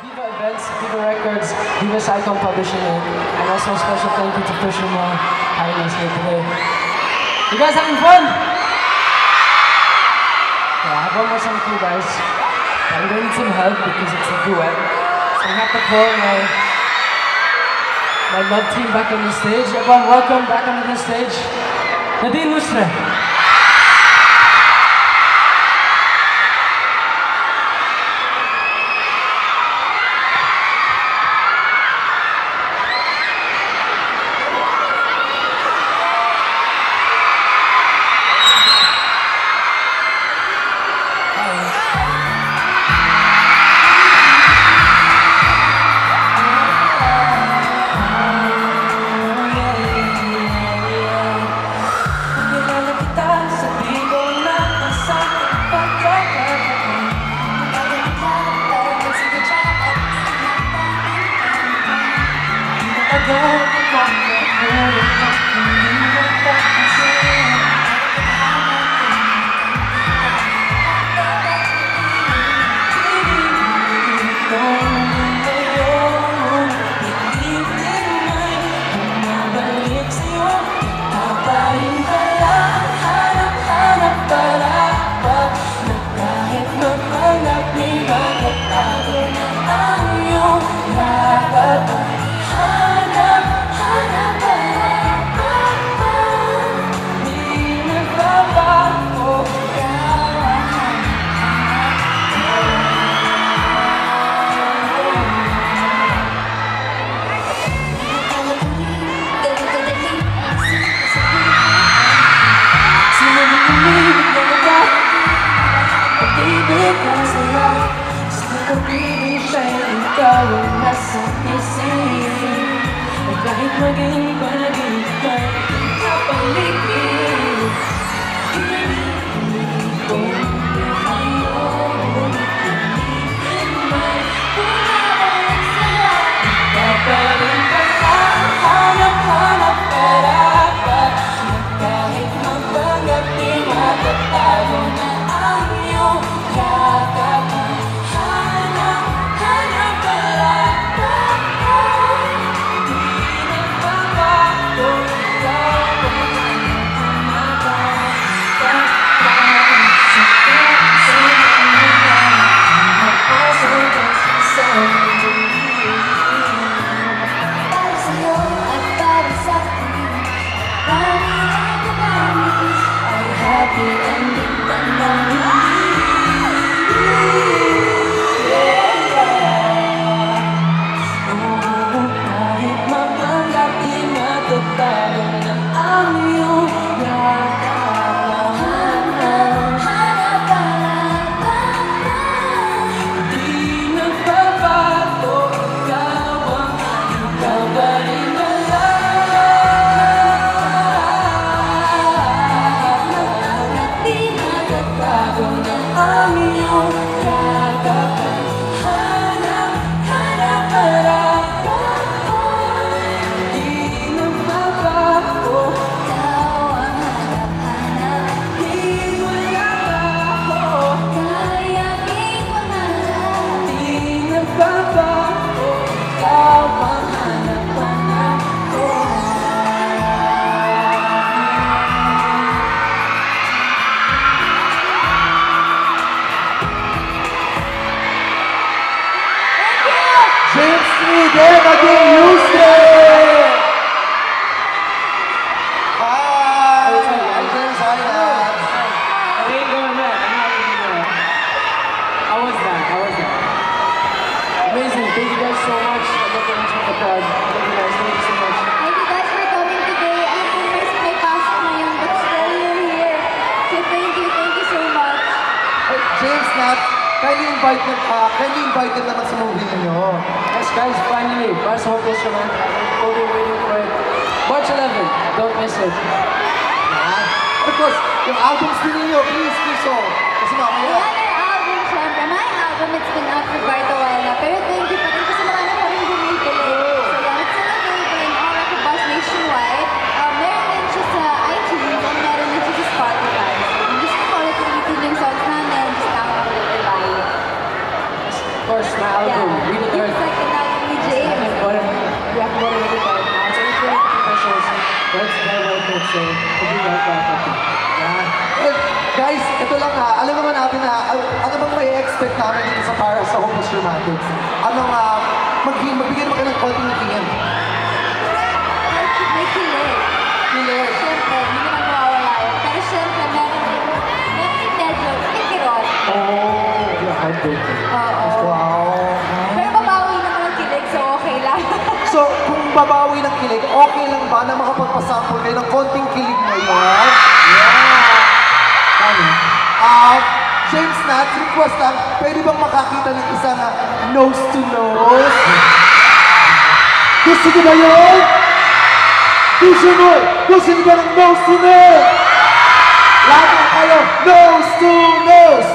Viva Events, Viva Records, Viva Cyclone Publishing, and also a special thank you to Fisher Moore having us here today. You guys having fun? Yeah, I have one more song for you guys. I'm going to need some help because it's a duet. So I have to call my love team back on the stage. Everyone, welcome back onto the stage. Nadine Lustre. Kahit maging panaginip ka, kapaligid. Hinihiling ko ngayon, hinihiling may bumabalik sa'yo. Kapaling ka lang, hanap-hanap ka dapat, na kahit magpanggap di matatago na ang iyong yakap. Amazing. Thank you guys so much. I love the rest of the crowd. Thank you guys. Thank you so much. Thank you guys for coming today. I think may pasok na yun, but still you're here. So thank you so much. Hey, James, Nat, kindly invite them naman sa movie ninyo. Yes, guys, finally, Bars Hotel Shaman. We've been waiting for it. March 11. Don't miss it. And of course, yung albums din ninyo, please, oh. Kasi We mamaya. had our album, syempre. My album, it's been out for quite a while na. Pero thank you pa rin kasi marami pa rin bumibili. So yan, it's still available in all of the bus nationwide. Meron din siya sa iTunes and meron din siya sa Spotify. So kung gusto ko ulit ulitin yung songs namin, just download it and buy it. Of course, my album, Yeah. Read It That's very well put, so hindi well put. Yan. And guys, ito lang ha, alam naman natin na ano bang may expect namin dito sa para sa Hopeless Romantics? Anong magbigyan naman kayo ng konting natingin? May kilig. Kilig. Siyempre, hindi naman mawawala yun. Pero siyempre, meron din medyo ikirot. Oh, you're heartbroken. Oo. Wow. Pero babawi naman ang kilig, so okay lang. So, kung babawi ng kilig, okay lang ba na makapagpasample kayo ng konting kilig ngayon? Kami. James Nats, request lang, pwede bang makakita ng isang nose to nose? Gusto niyo ba yun? Gusto niyo ba ng nose to nose? Lahat na kayo, nose to nose!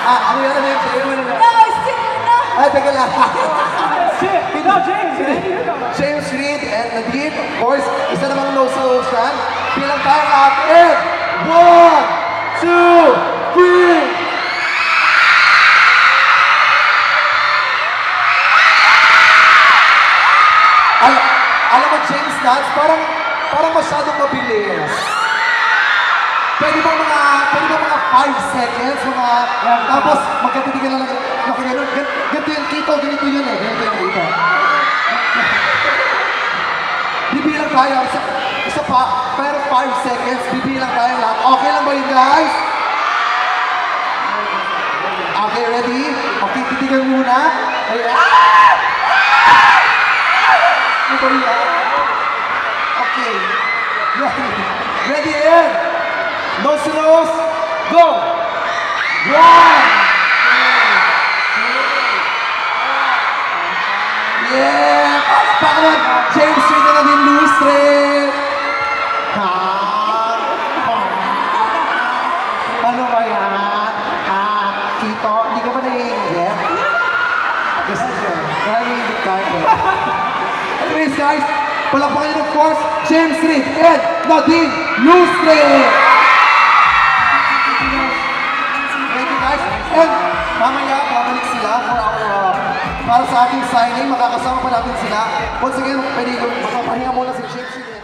Ano yan? Ay, teka lang. James Reid and Nadine, of course, isa namang nose to nose yan. Bilang tayo lahat in 1, 2, 3! Alam mo, James Nats, parang masyadong mabilis. Pwede ba mga 5 seconds, tapos magkatitigan lang na gano'n. Ganito yung kito, ganito yun eh. Ganito yung kito. Bibilang tayo, isa pa, pero 5 seconds, bibilang tayo lahat. Okay lang ba yun, guys? Okay, ready? Okay, titigan muna. Ayan. Ano ba yan? Okay. Ready, in. Nose to nose. Go. 1. Yeah. Palakpakan. James Reid na din, Louis Straight. Ano ba yan? Kito, hindi ka ba naiingit? Gusto siya. Naiingit ka. Anyways, guys, palakpakan yun, of course, James Reid and Nadine Lustre. Thank you, guys. And mamaya, babalik sila for our, para sa ating signing. Makakasama pa natin sila. Once again, pwede makapahinga muna si James Reid.